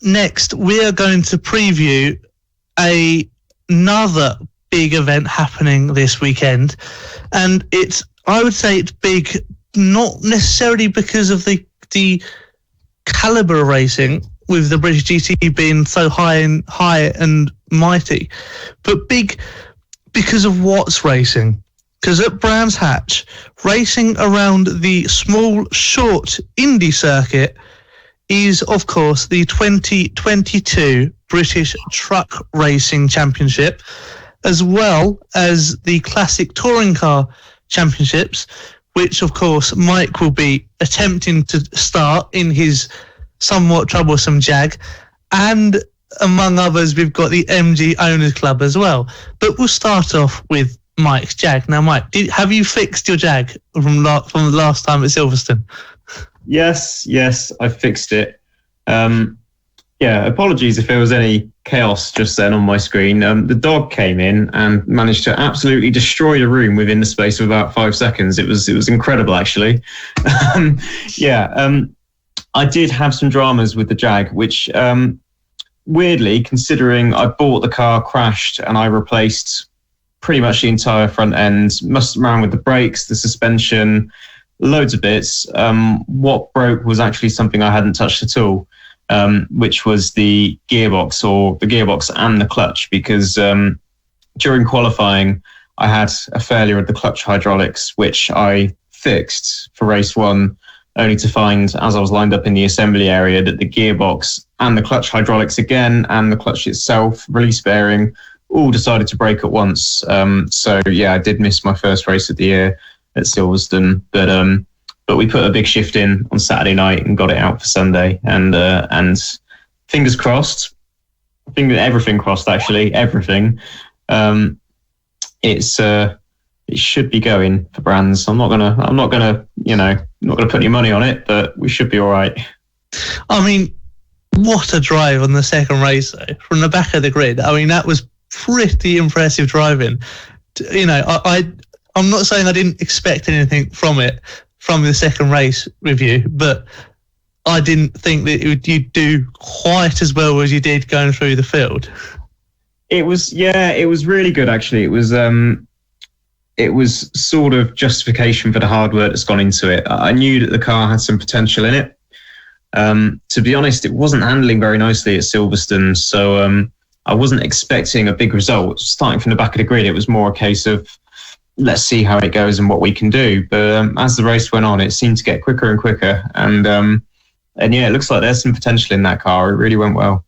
Next, we are going to preview another big event happening this weekend, and I would say it's big, not necessarily because of the caliber of racing, with the British GT being so high and mighty, but big because of what's racing. Because at Brands Hatch, racing around the small, short Indy circuit is, of course, the 2022 British Truck Racing Championship, as well as the Classic Touring Car Championships, which, of course, Mike will be attempting to start in his somewhat troublesome Jag. And among others, we've got the MG Owners Club as well. But we'll start off with Mike's Jag. Now, Mike, have you fixed your Jag from the last time at Silverstone? Yes, I fixed it. Apologies if there was any chaos just then on my screen. The dog came in and managed to absolutely destroy the room within the space of about 5 seconds. It was incredible, actually. I did have some dramas with the Jag, which weirdly, considering I bought the car, crashed, and I replaced pretty much the entire front end, messed around with the brakes, the suspension, loads of bits. What broke was actually something I hadn't touched at all, which was the gearbox and the clutch, because during qualifying, I had a failure of the clutch hydraulics, which I fixed for race one, only to find, as I was lined up in the assembly area, that the gearbox and the clutch hydraulics again, and the clutch itself, release bearing, all decided to break at once. I did miss my first race of the year at Silverstone, but we put a big shift in on Saturday night and got it out for Sunday. And fingers crossed, everything crossed, actually, everything. It should be going for Brands. I'm not gonna put any money on it, but we should be all right. I mean, what a drive on the second race, though, from the back of the grid. I mean, that was pretty impressive driving. You know, I'm not saying I didn't expect anything from it, from the second race review, but I didn't think that you'd do quite as well as you did going through the field. It was really good, actually. It was sort of justification for the hard work that's gone into it. I knew that the car had some potential in it. To be honest, it wasn't handling very nicely at Silverstone, so I wasn't expecting a big result. Starting from the back of the grid, it was more a case of, let's see how it goes and what we can do. But as the race went on, it seemed to get quicker and quicker. And it looks like there's some potential in that car. It really went well.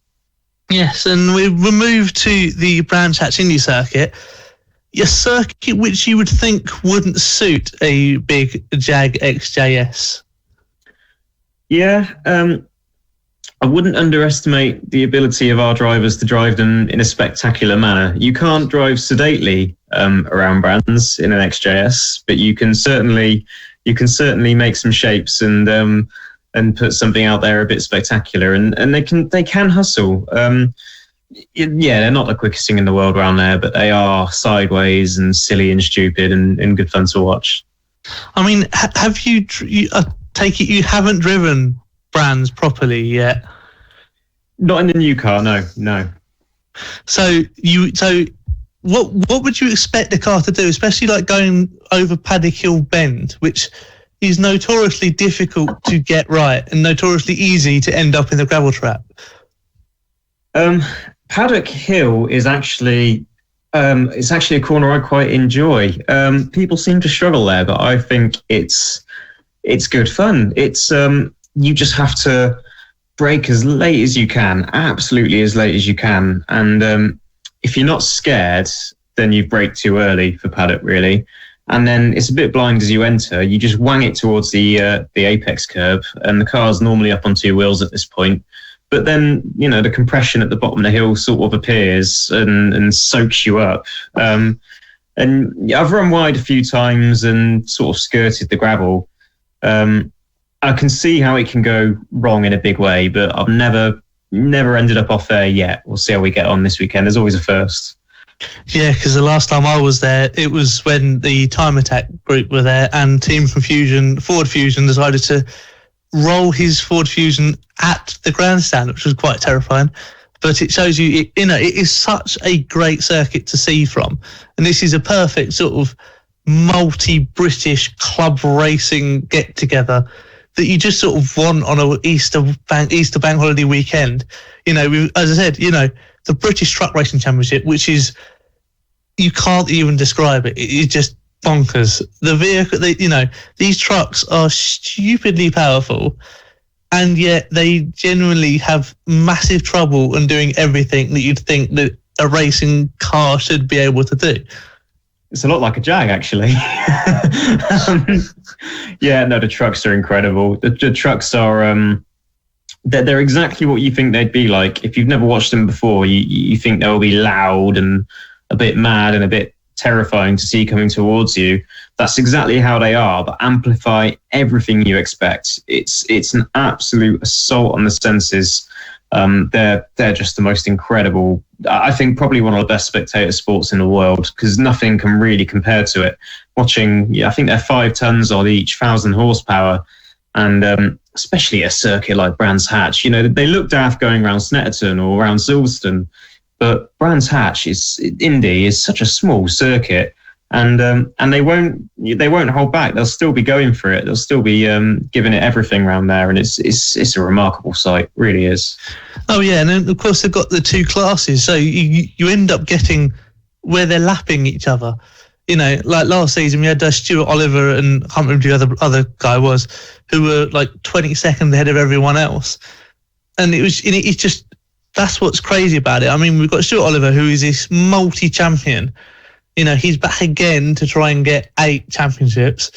Yes, and we moved to the Brands Hatch Indy circuit. A circuit which you would think wouldn't suit a big Jag XJS. Yeah, I wouldn't underestimate the ability of our drivers to drive them in a spectacular manner. You can't drive sedately around Brands in an XJS, but you can certainly make some shapes and put something out there a bit spectacular, and they can hustle. They're not the quickest thing in the world around there, but they are sideways and silly and stupid and good fun to watch. I mean, have you take it you haven't driven Brands properly yet? Not in the new car, no. So what would you expect the car to do, especially like going over Paddock Hill Bend, which is notoriously difficult to get right and notoriously easy to end up in the gravel trap? Paddock Hill is actually a corner I quite enjoy. People seem to struggle there, but I think it's good fun. It's you just have to brake as late as you can, absolutely as late as you can, and if you're not scared, then you've braked too early for Paddock, really. And then it's a bit blind as you enter. You just wang it towards the apex curb, and the car's normally up on two wheels at this point. But then, the compression at the bottom of the hill sort of appears and soaks you up. And I've run wide a few times and sort of skirted the gravel. I can see how it can go wrong in a big way, but I've never ended up off there yet. We'll see how we get on this weekend. There's always a first. Yeah, because the last time I was there, it was when the Time Attack group were there, and Ford Fusion decided to roll his Ford Fusion at the grandstand, which was quite terrifying. But it shows you, it is such a great circuit to see from. And this is a perfect sort of multi-British club racing get-together that you just sort of want on a Easter bank holiday weekend. As I said, the British Truck Racing Championship, which is, you can't even describe it. It is just bonkers. The vehicle, these trucks are stupidly powerful, and yet they genuinely have massive trouble in doing everything that you'd think that a racing car should be able to do. It's a lot like a Jag, actually. The trucks are incredible. The trucks are, they're exactly what you think they'd be like. If you've never watched them before, you think they'll be loud and a bit mad and a bit terrifying to see coming towards you. That's exactly how they are, but amplify everything you expect. It's an absolute assault on the senses. They're just the most incredible. I think probably one of the best spectator sports in the world, because nothing can really compare to it. Watching, I think they're 5 tons odd each, 1,000 horsepower, and especially a circuit like Brands Hatch. They look daft going around Snetterton or around Silverstone, but Brands Hatch Indy is such a small circuit, and they won't hold back. They'll still be going for it. They'll still be giving it everything around there, and it's a remarkable sight. It really is. Oh yeah, and then of course they've got the 2 classes, so you end up getting where they're lapping each other. Like last season we had Stuart Oliver and I can't remember who the other guy was, who were like 20 seconds ahead of everyone else, and it's just. That's what's crazy about it. I mean, we've got Stuart Oliver, who is this multi-champion. He's back again to try and get 8 championships.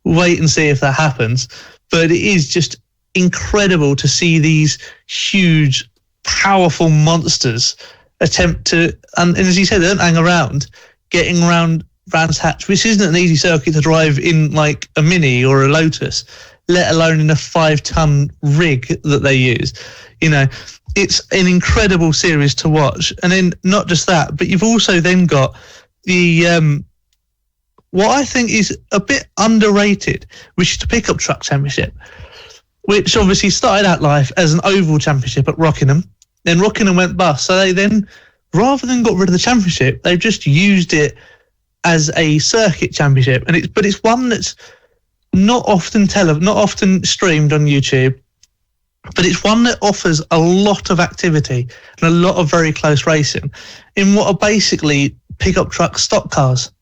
Wait and see if that happens. But it is just incredible to see these huge, powerful monsters attempt to, and as you said, they don't hang around, getting around Brands Hatch, which isn't an easy circuit to drive in like a Mini or a Lotus, let alone in a 5-ton rig that they use. It's an incredible series to watch. And then not just that, but you've also then got the what I think is a bit underrated, which is the Pickup Truck Championship, which obviously started out life as an oval championship at Rockingham. Then Rockingham went bust. So they then, rather than got rid of the championship, they've just used it as a circuit championship. But it's one that's not often streamed on YouTube. But it's one that offers a lot of activity and a lot of very close racing in what are basically pickup truck stock cars.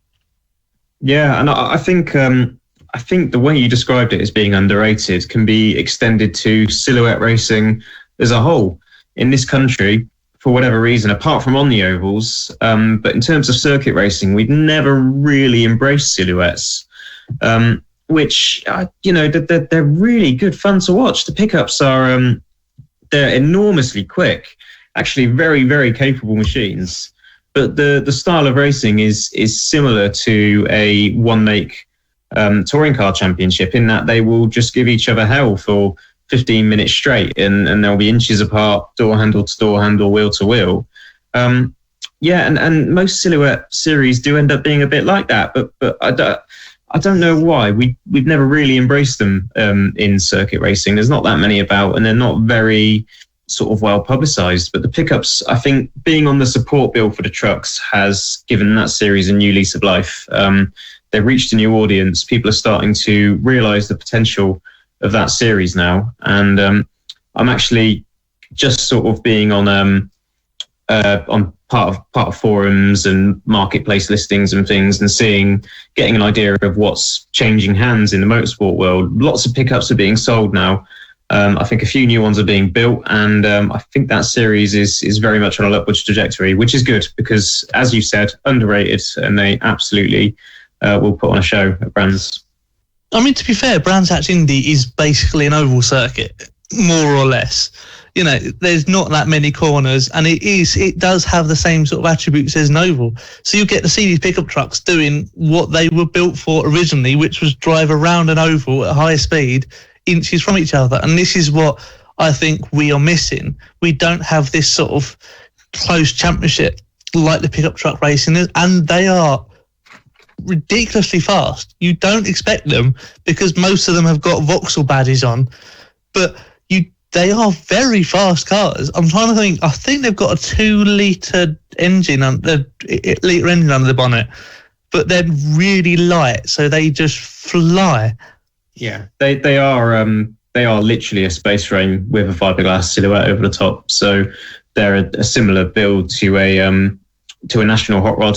Yeah, and I think the way you described it as being underrated can be extended to silhouette racing as a whole in this country. For whatever reason, apart from on the ovals, but in terms of circuit racing, we've never really embraced silhouettes. Which they're really good fun to watch. The pickups are they're enormously quick, actually very, very capable machines. But the style of racing is similar to a one-make touring car championship, in that they will just give each other hell for 15 minutes straight, and they'll be inches apart, door handle to door handle, wheel to wheel. And most silhouette series do end up being a bit like that, but I don't know why. We've never really embraced them in circuit racing. There's not that many about, and they're not very sort of well publicized. But the pickups, I think, being on the support bill for the trucks has given that series a new lease of life. They've reached a new audience. People are starting to realize the potential of that series now. And I'm actually just sort of being on part of forums and marketplace listings and things, and getting an idea of what's changing hands in the motorsport world. Lots of pickups are being sold now. I think a few new ones are being built, and I think that series is very much on an upwards trajectory, which is good because, as you said, underrated, and they absolutely will put on a show at Brands. I mean, to be fair, Brands Hatch Indy is basically an oval circuit, more or less. There's not that many corners, and it does have the same sort of attributes as an oval. So you get to see these pickup trucks doing what they were built for originally, which was drive around an oval at high speed, inches from each other. And this is what I think we are missing. We don't have this sort of close championship like the pickup truck racing is, and they are ridiculously fast. You don't expect them because most of them have got Vauxhall badges on. but they are very fast cars. I'm trying to think. I think they've got a 2-litre engine, liter engine under the bonnet, but they're really light, so they just fly. Yeah, they are literally a space frame with a fiberglass silhouette over the top. So they're a similar build to a national hot rod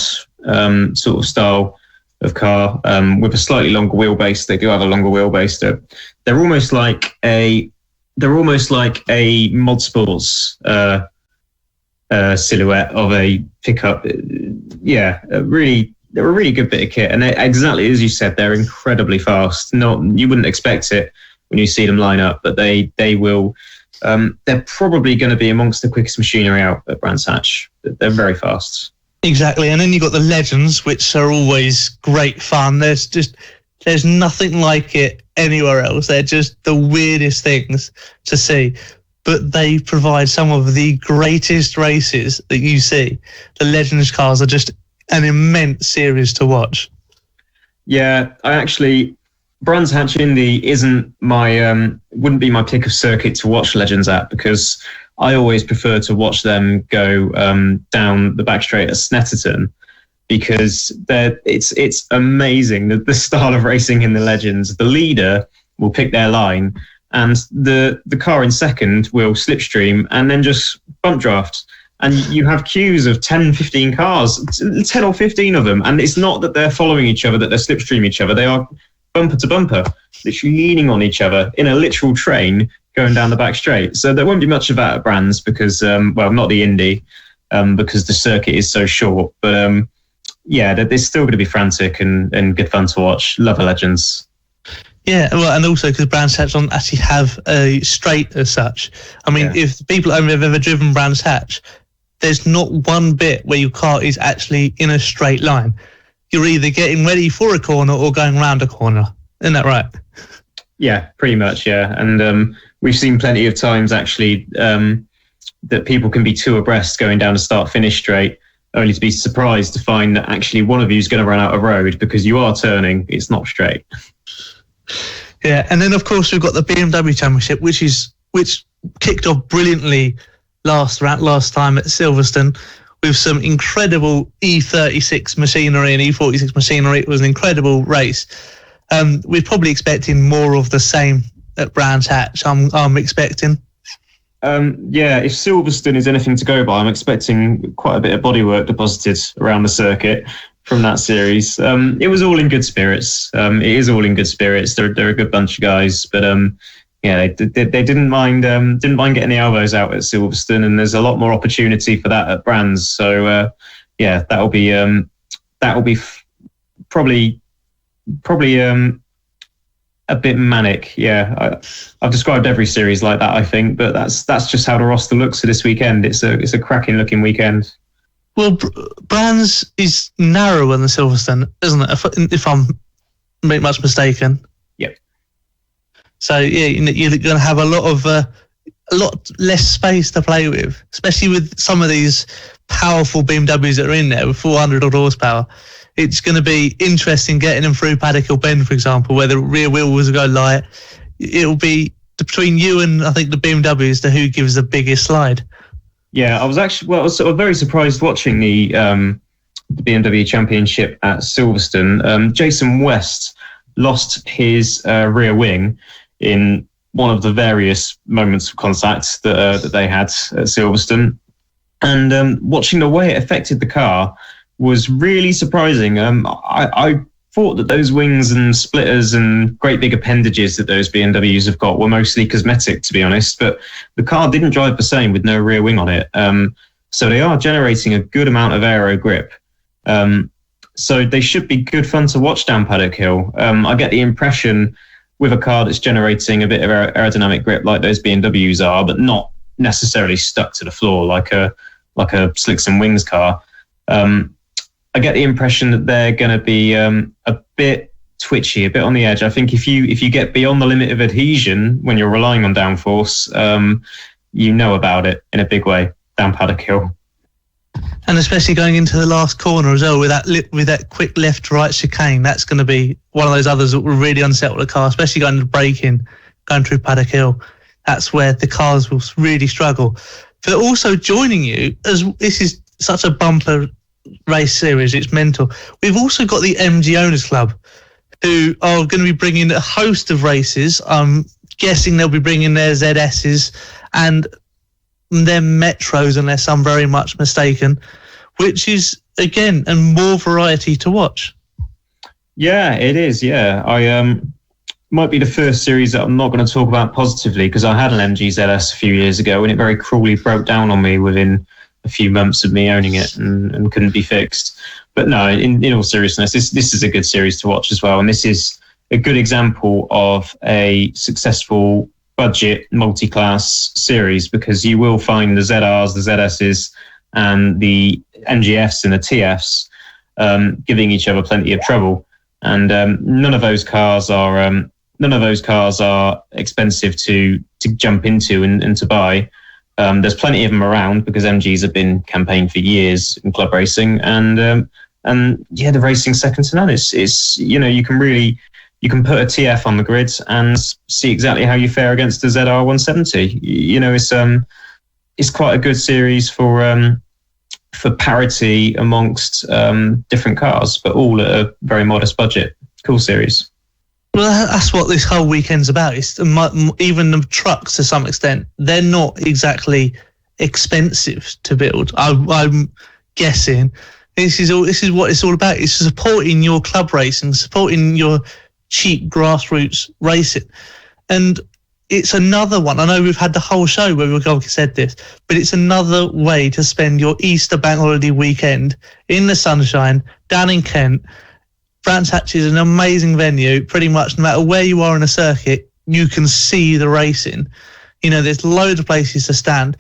sort of style of car, with a slightly longer wheelbase. They do have a longer wheelbase. They're almost like a mod sports silhouette of a pickup. Yeah, they're a really good bit of kit, and exactly as you said, they're incredibly fast. You wouldn't expect it when you see them line up, but they will. They're probably going to be amongst the quickest machinery out at Brands Hatch. They're very fast. Exactly, and then you've got the Legends, which are always great fun. There's nothing like it anywhere else. They're just the weirdest things to see, but they provide some of the greatest races that you see. The Legends cars are just an immense series to watch. Yeah, Brands Hatch Indy wouldn't be my pick of circuit to watch Legends at, because I always prefer to watch them go down the back straight at Snetterton, because it's amazing the style of racing in the Legends. The leader will pick their line, and the car in second will slipstream and then just bump draft. And you have queues of 10, 15 cars, 10 or 15 of them. And it's not that they're following each other, that they're slipstreaming each other. They are bumper to bumper, literally leaning on each other in a literal train going down the back straight. So there won't be much of that at Brands because, not the Indy, because the circuit is so short. But they're still going to be frantic and good fun to watch. Love the Legends. Yeah, well, and also because Brands Hatch don't actually have a straight as such. I mean, if people have ever driven Brands Hatch, there's not one bit where your car is actually in a straight line. You're either getting ready for a corner or going round a corner. Isn't that right? Yeah, pretty much, yeah. And we've seen plenty of times, actually, that people can be two abreast going down a start-finish straight, only to be surprised to find that actually one of you is going to run out of road because you are turning. It's not straight. Yeah, and then, of course, we've got the Bmw Championship, which kicked off brilliantly last time at Silverstone with some incredible E36 machinery and E46 machinery. It was an incredible race. We're probably expecting more of the same at Brands Hatch. I'm expecting. If Silverstone is anything to go by, I'm expecting quite a bit of bodywork deposited around the circuit from that series. It was all in good spirits. It is all in good spirits. They're a good bunch of guys, but they didn't mind getting the elbows out at Silverstone, and there's a lot more opportunity for that at Brands. So that'll be probably a bit manic. Yeah, I've described every series like that, I think, but that's just how the roster looks for this weekend. It's a cracking looking weekend. Well, Brands is narrower than Silverstone, isn't it? If I'm not much mistaken. Yep. So yeah, you're going to have a lot less space to play with, especially with some of these powerful BMWs that are in there with 400 odd horsepower. It's going to be interesting getting them through Paddock Hill Bend, for example, where the rear wheels will go light. It'll be between you and I think the BMWs to who gives the biggest slide. Yeah, I was sort of very surprised watching the Bmw Championship at Silverstone. Jason West lost his rear wing in one of the various moments of contact that they had at Silverstone. And watching the way it affected the car was really surprising. I thought that those wings and splitters and great big appendages that those BMWs have got were mostly cosmetic, to be honest, but the car didn't drive the same with no rear wing on it. So they are generating a good amount of aero grip. So they should be good fun to watch down Paddock Hill. I get the impression with a car that's generating a bit of aerodynamic grip like those BMWs are, but not necessarily stuck to the floor like a Slicks and Wings car. I get the impression that they're going to be a bit twitchy, a bit on the edge. I think if you get beyond the limit of adhesion when you're relying on downforce, you know about it in a big way down Paddock Hill. And especially going into the last corner as well with that quick left to right chicane, that's going to be one of those others that will really unsettle the car, especially going to braking, going through Paddock Hill. that's where the cars will really struggle. But also joining you, as this is such a bumper race series, it's mental. We've also got the MG Owners Club, who are going to be bringing a host of races. I'm guessing they'll be bringing their ZSs and their Metros, unless I'm very much mistaken, which is, again, a more variety to watch. Yeah, it is, yeah. I might be the first series that I'm not going to talk about positively, because I had an MG ZS a few years ago and it very cruelly broke down on me within a few months of me owning it and couldn't be fixed. But no, in all seriousness, this is a good series to watch as well. And this is a good example of a successful budget multi-class series, because you will find the ZRs, the ZSs and the MGFs and the TFs giving each other plenty of trouble. And none of those cars are expensive to jump into and to buy. There's plenty of them around because MGs have been campaigned for years in club racing, and yeah, the racing's second to none. It's you know, you can put a TF on the grid and see exactly how you fare against the ZR 170. You know, it's quite a good series for parity amongst different cars, but all at a very modest budget. Cool series. Well, that's what this whole weekend's about. It's even the trucks, to some extent, they're not exactly expensive to build. I'm guessing this is what it's all about. It's supporting your club racing, supporting your cheap grassroots racing, and it's another one. I know we've had the whole show where we've said this, but it's another way to spend your Easter bank holiday weekend in the sunshine down in Kent. Brands Hatch is an amazing venue. Pretty much no matter where you are in a circuit, you can see the racing. You know, there's loads of places to stand.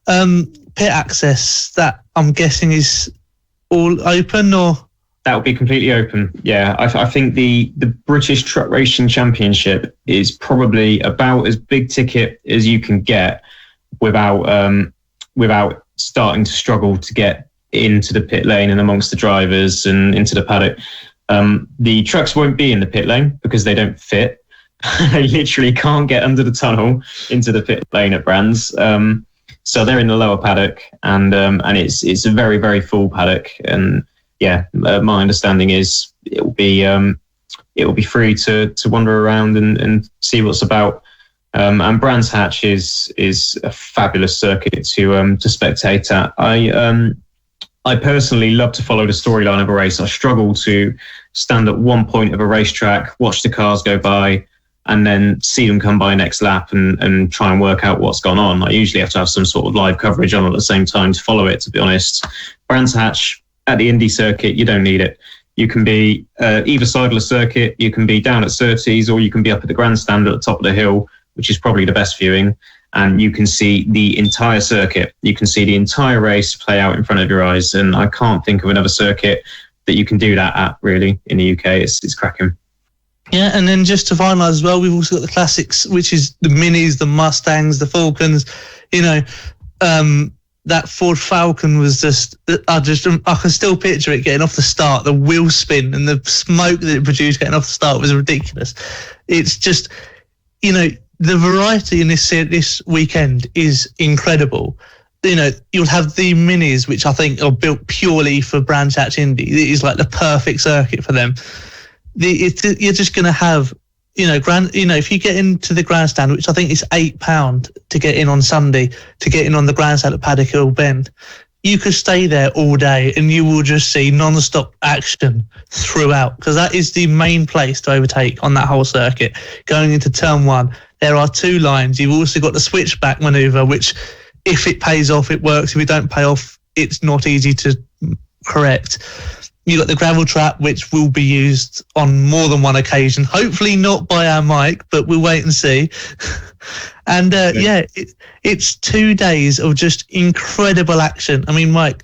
Pit access, that I'm guessing is all open, or? That would be completely open. Yeah, I think the British Truck Racing Championship is probably about as big ticket as you can get without starting to struggle to get into the pit lane and amongst the drivers and into the paddock. The trucks won't be in the pit lane because they don't fit. They literally can't get under the tunnel into the pit lane at Brands. So they're in the lower paddock, and it's a very, very full paddock. And yeah, my understanding is it will be free to wander around and see what's about. And Brands Hatch is a fabulous circuit to spectate at. I personally love to follow the storyline of a race. I struggle to stand at one point of a racetrack, watch the cars go by, and then see them come by next lap and try and work out what's gone on. I usually have to have some sort of live coverage on at the same time to follow it, to be honest. Brands Hatch at the Indy circuit, you don't need it. You can be either side of the circuit, you can be down at Surtees, or you can be up at the grandstand at the top of the hill, which is probably the best viewing. And you can see the entire circuit. You can see the entire race play out in front of your eyes. And I can't think of another circuit that you can do that at, really, in the UK. It's cracking. Yeah, and then just to finalise as well, we've also got the classics, which is the Minis, the Mustangs, the Falcons. You know, that Ford Falcon was just I can still picture it getting off the start. The wheel spin and the smoke that it produced getting off the start was ridiculous. It's just, you know, the variety in this weekend is incredible. You know, you'll have the Minis, which I think are built purely for Brands Hatch Indy. It is like the perfect circuit for them. You're just going to have, you know, if you get into the grandstand, which I think is £8 to get in on Sunday, to get in on the grandstand at Paddock Hill Bend, you could stay there all day and you will just see non-stop action throughout, because that is the main place to overtake on that whole circuit. Going into turn one, there are two lines. You've also got the switchback manoeuvre, which if it pays off, it works. If it don't pay off, it's not easy to correct. You've got the gravel trap, which will be used on more than one occasion. Hopefully not by our Mike, but we'll wait and see. And it's 2 days of just incredible action. I mean, Mike,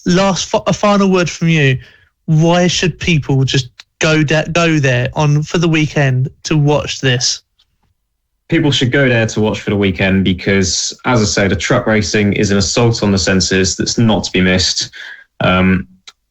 a final word from you. Why should people just go there for the weekend to watch this? People should go there to watch for the weekend because, as I say, the truck racing is an assault on the senses that's not to be missed.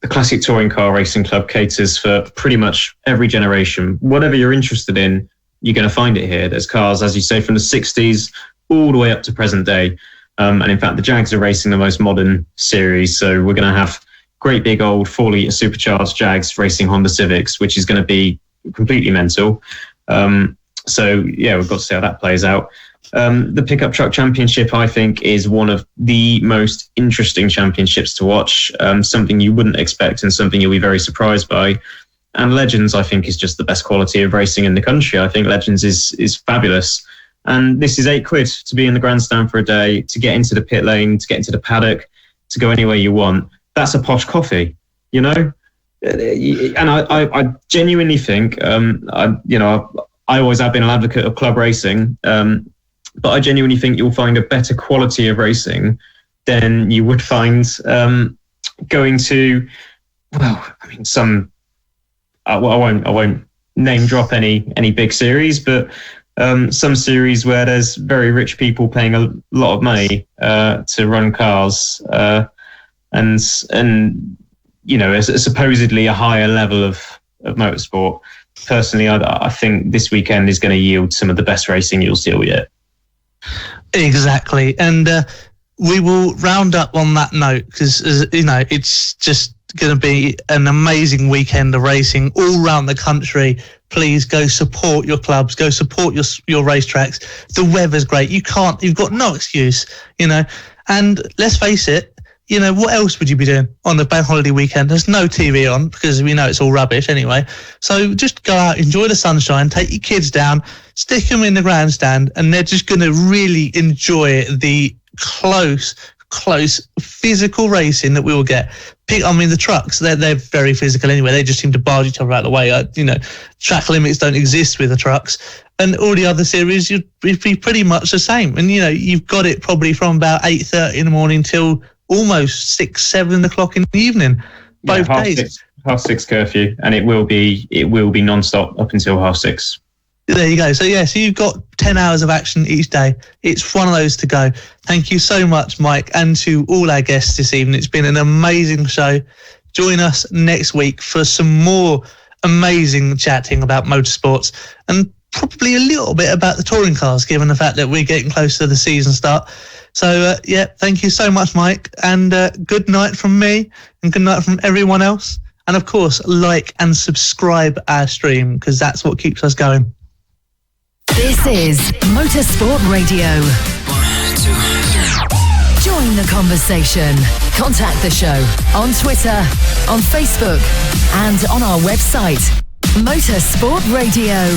The Classic Touring Car Racing Club caters for pretty much every generation. Whatever you're interested in, you're going to find it here. There's cars, as you say, from the 60s all the way up to present day. And in fact, the Jags are racing the most modern series. So we're going to have great big old 4-litre supercharged Jags racing Honda Civics, which is going to be completely mental. So yeah, we've got to see how that plays out. The Pickup Truck Championship, I think, is one of the most interesting championships to watch. Something you wouldn't expect and something you'll be very surprised by. And Legends, I think, is just the best quality of racing in the country. I think Legends is fabulous. And this is £8 to be in the grandstand for a day, to get into the pit lane, to get into the paddock, to go anywhere you want. That's a posh coffee, you know? And I genuinely think, I always have been an advocate of club racing, but I genuinely think you'll find a better quality of racing than you would find going to, some. I won't name drop any big series, but some series where there's very rich people paying a lot of money to run cars, and supposedly a higher level of motorsport. Personally, I think this weekend is going to yield some of the best racing you'll see yet. Exactly. And we will round up on that note because, it's just going to be an amazing weekend of racing all around the country. Please go support your clubs, go support your racetracks. The weather's great. You've got no excuse, and let's face it, what else would you be doing on the bank holiday weekend? There's no TV on because we know it's all rubbish anyway. So just go out, enjoy the sunshine, take your kids down, stick them in the grandstand, and they're just going to really enjoy the close physical racing that we will get. The trucks, they're very physical anyway. They just seem to barge each other out of the way. Track limits don't exist with the trucks. And all the other series, you'd be pretty much the same. And, you've got it probably from about 8:30 in the morning till almost 6-7 o'clock in the evening, both days. Half six curfew, and it will be non-stop up until 6:30. There you go. So you've got 10 hours of action each day. It's one of those to go. Thank you so much, Mike, and to all our guests this evening. It's been an amazing show. Join us next week for some more amazing chatting about motorsports and probably a little bit about the touring cars, given the fact that we're getting close to the season start. So, thank you so much, Mike, and good night from me and good night from everyone else. And, of course, like and subscribe our stream because that's what keeps us going. This is Motorsport Radio. 1, 2. Join the conversation. Contact the show on Twitter, on Facebook, and on our website, Motorsport Radio.